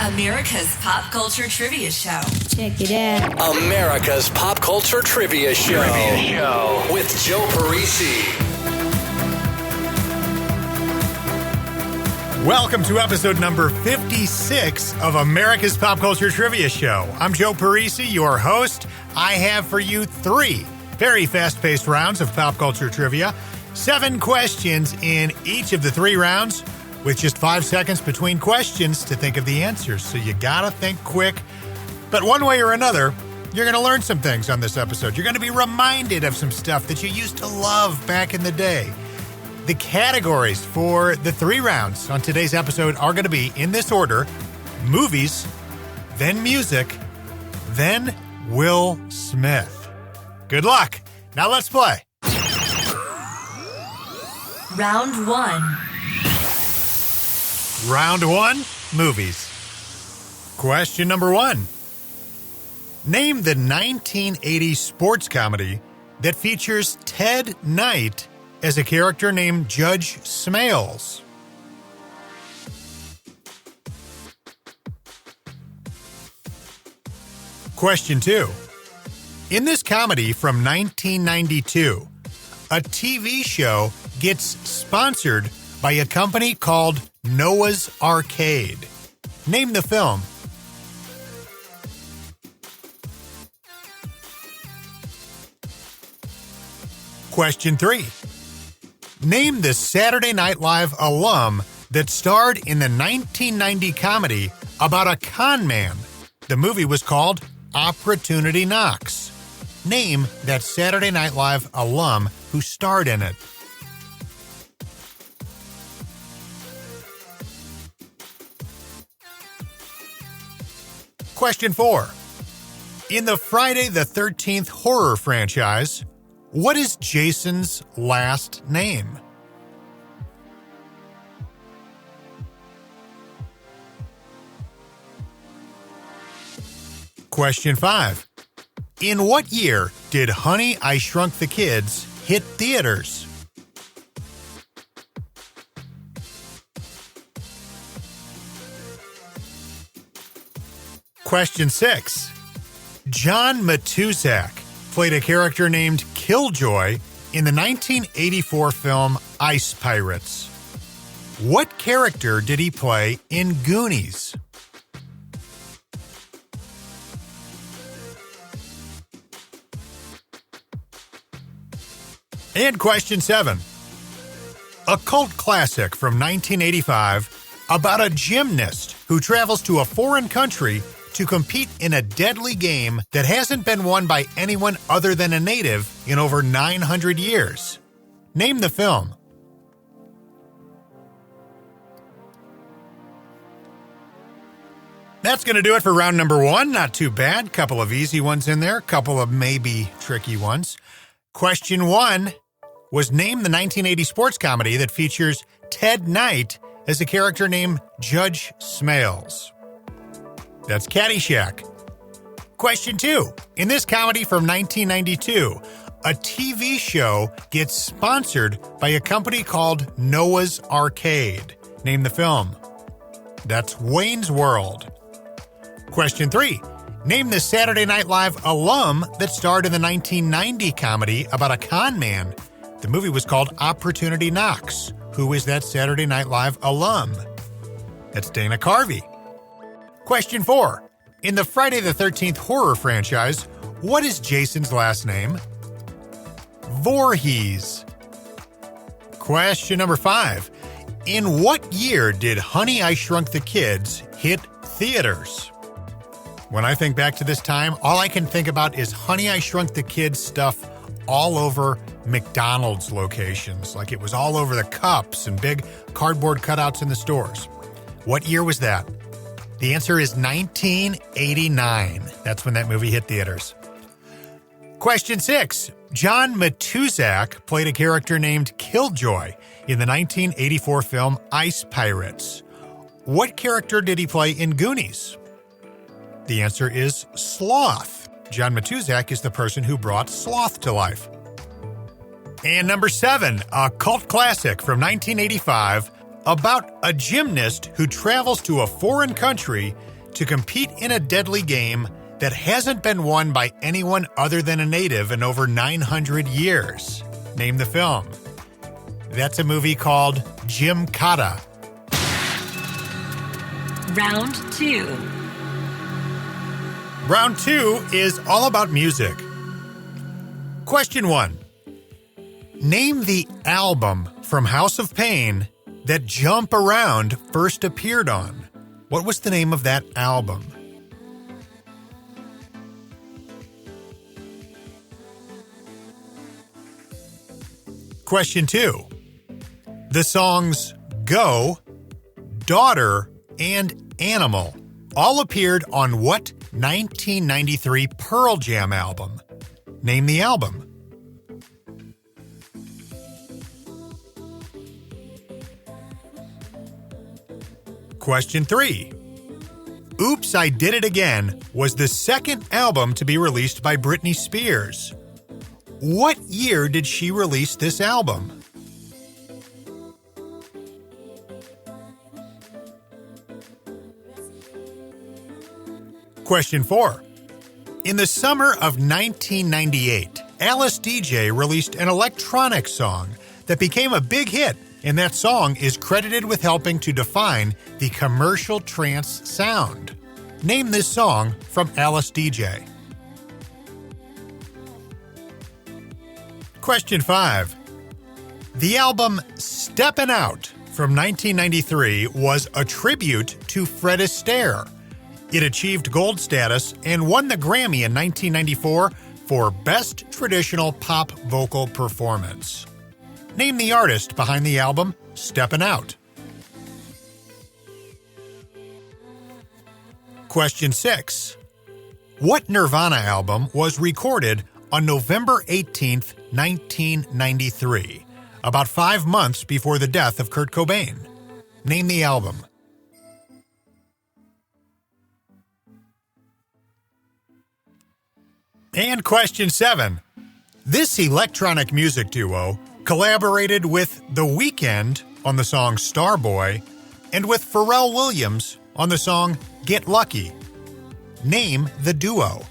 America's Pop Culture Trivia Show. Check it out. America's Pop Culture Trivia Show. With Joe Parisi. Welcome to episode number 56 of America's Pop Culture Trivia Show. I'm Joe Parisi, your host. I have for you 3 very fast-paced rounds of pop culture trivia. 7 questions in each of the 3 rounds, with just 5 seconds between questions to think of the answers. So you gotta think quick. But one way or another, you're gonna learn some things on this episode. You're gonna be reminded of some stuff that you used to love back in the day. The categories for the 3 rounds on today's episode are gonna be, in this order, movies, then music, then Will Smith. Good luck. Now let's play. Round 1. Round 1, movies. Question number 1. Name the 1980s sports comedy that features Ted Knight as a character named Judge Smails. Question 2. In this comedy from 1992, a TV show gets sponsored by a company called Noah's Arcade. Name the film. Question 3. Name the Saturday Night Live alum that starred in the 1990 comedy about a con man. The movie was called Opportunity Knocks. Name that Saturday Night Live alum who starred in it. Question 4. In the Friday the 13th horror franchise, what is Jason's last name? Question 5. In what year did Honey, I Shrunk the Kids hit theaters? Question 6. John Matuszak played a character named Killjoy in the 1984 film Ice Pirates. What character did he play in Goonies? And question 7. A cult classic from 1985 about a gymnast who travels to a foreign country to compete in a deadly game that hasn't been won by anyone other than a native in over 900 years. Name the film. That's going to do it for round number 1. Not too bad. Couple of easy ones in there. Couple of maybe tricky ones. Question 1 was name the 1980 sports comedy that features Ted Knight as a character named Judge Smails. That's Caddyshack. Question 2. In this comedy from 1992, a TV show gets sponsored by a company called Noah's Arcade. Name the film. That's Wayne's World. Question 3. Name the Saturday Night Live alum that starred in the 1990 comedy about a con man. The movie was called Opportunity Knocks. Who is that Saturday Night Live alum? That's Dana Carvey. Question 4. In the Friday the 13th horror franchise, what is Jason's last name? Voorhees. Question number 5. In what year did Honey, I Shrunk the Kids hit theaters? When I think back to this time, all I can think about is Honey, I Shrunk the Kids stuff all over McDonald's locations. Like it was all over the cups and big cardboard cutouts in the stores. What year was that? The answer is 1989. That's when that movie hit theaters. Question 6. John Matuszak played a character named Killjoy in the 1984 film Ice Pirates. What character did he play in Goonies? The answer is Sloth. John Matuszak is the person who brought Sloth to life. And number 7, a cult classic from 1985 about a gymnast who travels to a foreign country to compete in a deadly game that hasn't been won by anyone other than a native in over 900 years. Name the film. That's a movie called Gymkata. Round 2. Round 2 is all about music. Question 1. Name the album from House of Pain that Jump Around first appeared on. What was the name of that album? Question 2. The songs Go, Daughter, and Animal all appeared on what 1993 Pearl Jam album? Name the album. Question 3. Oops, I Did It Again was the second album to be released by Britney Spears. What year did she release this album? Question 4. In the summer of 1998, Alice DJ released an electronic song that became a big hit, and that song is credited with helping to define the commercial trance sound. Name this song from Alice DJ. Question 5. The album Steppin' Out from 1993 was a tribute to Fred Astaire. It achieved gold status and won the Grammy in 1994 for Best Traditional Pop Vocal Performance. Name the artist behind the album Steppin' Out. Question 6. What Nirvana album was recorded on November 18th, 1993, about 5 months before the death of Kurt Cobain? Name the album. And question 7. This electronic music duo collaborated with The Weeknd on the song Starboy and with Pharrell Williams on the song Get Lucky. Name the duo.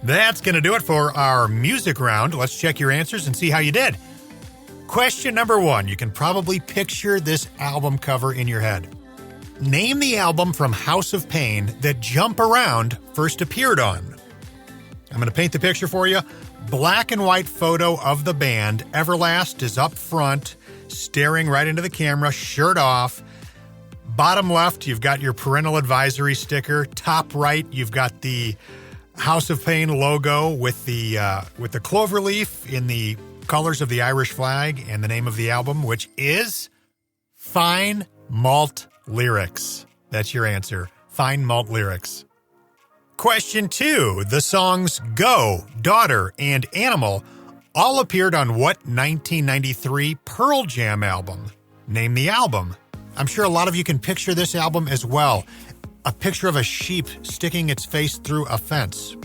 That's going to do it for our music round. Let's check your answers and see how you did. Question number 1. You can probably picture this album cover in your head. Name the album from House of Pain that Jump Around first appeared on. I'm going to paint the picture for you. Black and white photo of the band. Everlast is up front, staring right into the camera, shirt off. Bottom left, you've got your parental advisory sticker. Top right, you've got the House of Pain logo with the clover leaf in the colors of the Irish flag, and the name of the album, which is Fine Malt Lyrics. That's your answer. Fine Malt Lyrics. Question 2. The songs Go, Daughter, and Animal all appeared on what 1993 Pearl Jam album? Name the album. I'm sure a lot of you can picture this album as well. A picture of a sheep sticking its face through a fence.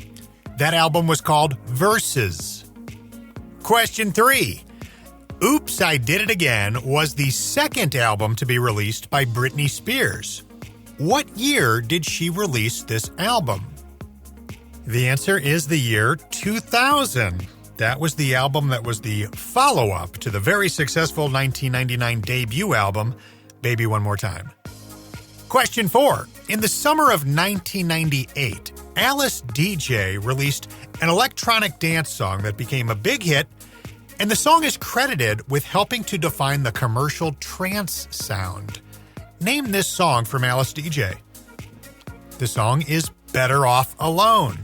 That album was called Verses. Question 3. Oops, I Did It Again was the second album to be released by Britney Spears. What year did she release this album? The answer is the year 2000. That was the album that was the follow-up to the very successful 1999 debut album, Baby One More Time. Question 4. In the summer of 1998, Alice DJ released an electronic dance song that became a big hit, and the song is credited with helping to define the commercial trance sound. Name this song from Alice DJ. The song is Better Off Alone.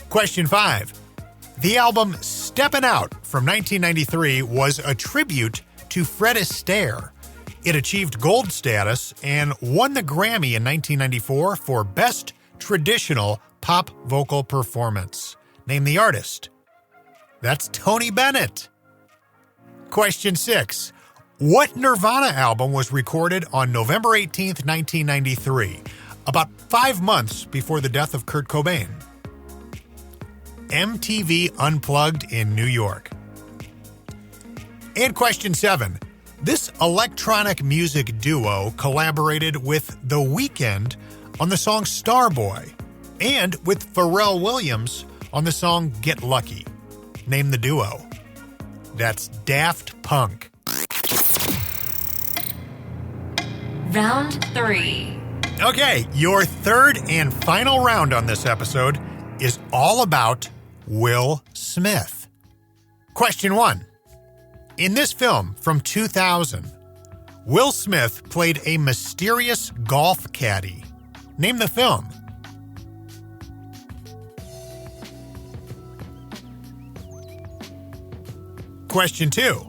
Question 5. The album Steppin' Out from 1993 was a tribute to Fred Astaire. It achieved gold status and won the Grammy in 1994 for Best Traditional Pop Vocal Performance. Name the artist. That's Tony Bennett. Question 6. What Nirvana album was recorded on November 18th, 1993, about 5 months before the death of Kurt Cobain? MTV Unplugged in New York. And question 7. This electronic music duo collaborated with The Weeknd on the song Starboy and with Pharrell Williams on the song Get Lucky. Name the duo. That's Daft Punk. Round 3. Okay, your third and final round on this episode is all about Will Smith. Question 1. In this film from 2000, Will Smith played a mysterious golf caddy. Name the film. Question 2.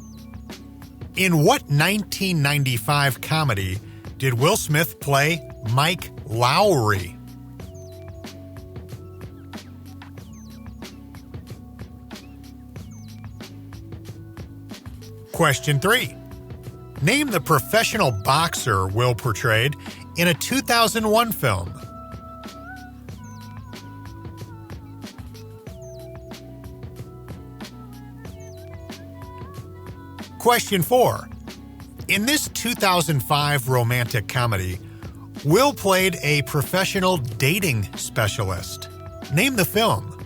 In what 1995 comedy did Will Smith play Mike Lowrey? Question 3. Name the professional boxer Will portrayed in a 2001 film. Question 4. In this 2005 romantic comedy, Will played a professional dating specialist. Name the film.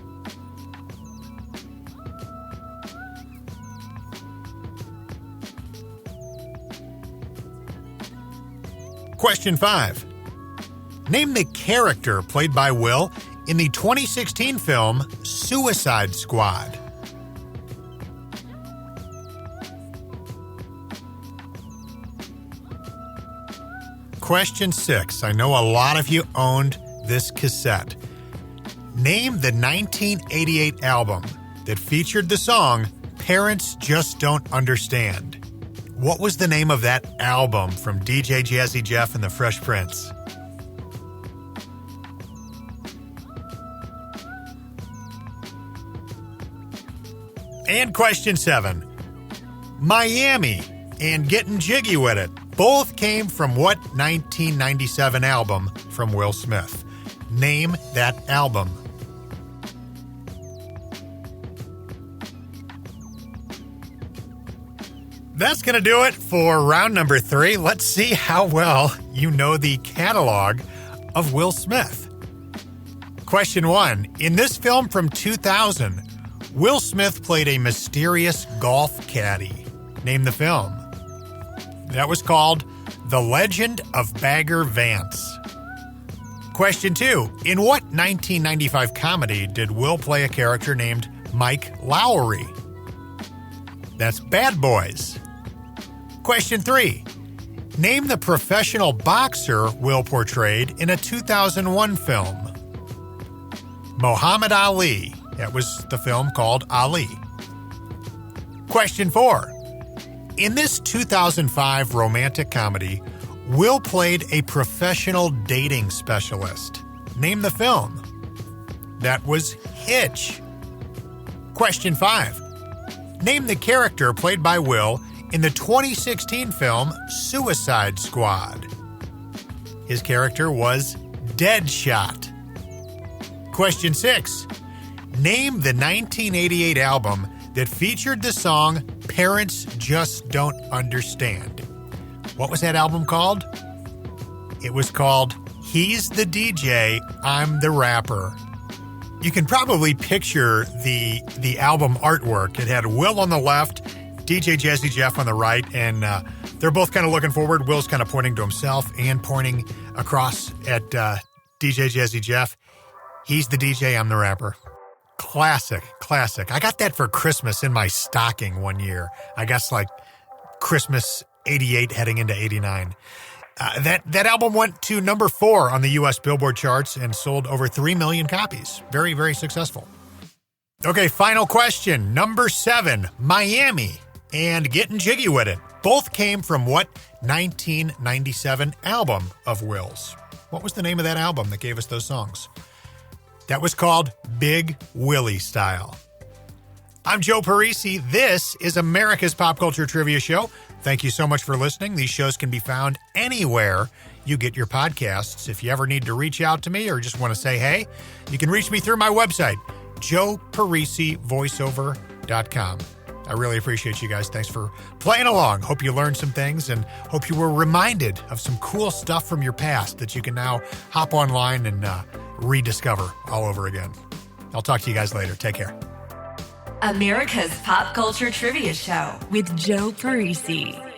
Question 5. Name the character played by Will in the 2016 film Suicide Squad. Question 6. I know a lot of you owned this cassette. Name the 1988 album that featured the song Parents Just Don't Understand. What was the name of that album from DJ Jazzy Jeff and the Fresh Prince? And question 7. Miami and Getting Jiggy With It both came from what 1997 album from Will Smith? Name that album. That's going to do it for round number 3. Let's see how well you know the catalog of Will Smith. Question 1. In this film from 2000, Will Smith played a mysterious golf caddy. Name the film. That was called The Legend of Bagger Vance. Question 2. In what 1995 comedy did Will play a character named Mike Lowrey? That's Bad Boys. Question 3. Name the professional boxer Will portrayed in a 2001 film. Muhammad Ali. That was the film called Ali. Question 4. In this 2005 romantic comedy, Will played a professional dating specialist. Name the film. That was Hitch. Question 5. Name the character played by Will in the 2016 film Suicide Squad. His character was Deadshot. Question 6. Name the 1988 album that featured the song Parents Just Don't Understand. What was that album called? It was called He's the DJ, I'm the Rapper. You can probably picture the album artwork. It had Will on the left, DJ Jazzy Jeff on the right, and they're both kind of looking forward. Will's kind of pointing to himself and pointing across at DJ Jazzy Jeff. He's the DJ, I'm the Rapper. Classic. I got that for Christmas in my stocking one year. I guess like Christmas 88 heading into 89. That album went to number 4 on the U.S. Billboard charts and sold over 3 million copies. Very, very successful. Okay, final question. Number 7, Miami and Getting Jiggy With It both came from what 1997 album of Will's? What was the name of that album that gave us those songs? That was called Big Willie Style. I'm Joe Parisi. This is America's Pop Culture Trivia Show. Thank you so much for listening. These shows can be found anywhere you get your podcasts. If you ever need to reach out to me or just want to say hey, you can reach me through my website, joeparisivoiceover.com. I really appreciate you guys. Thanks for playing along. Hope you learned some things and hope you were reminded of some cool stuff from your past that you can now hop online and rediscover all over again. I'll talk to you guys later. Take care. America's Pop Culture Trivia Show with Joe Parisi.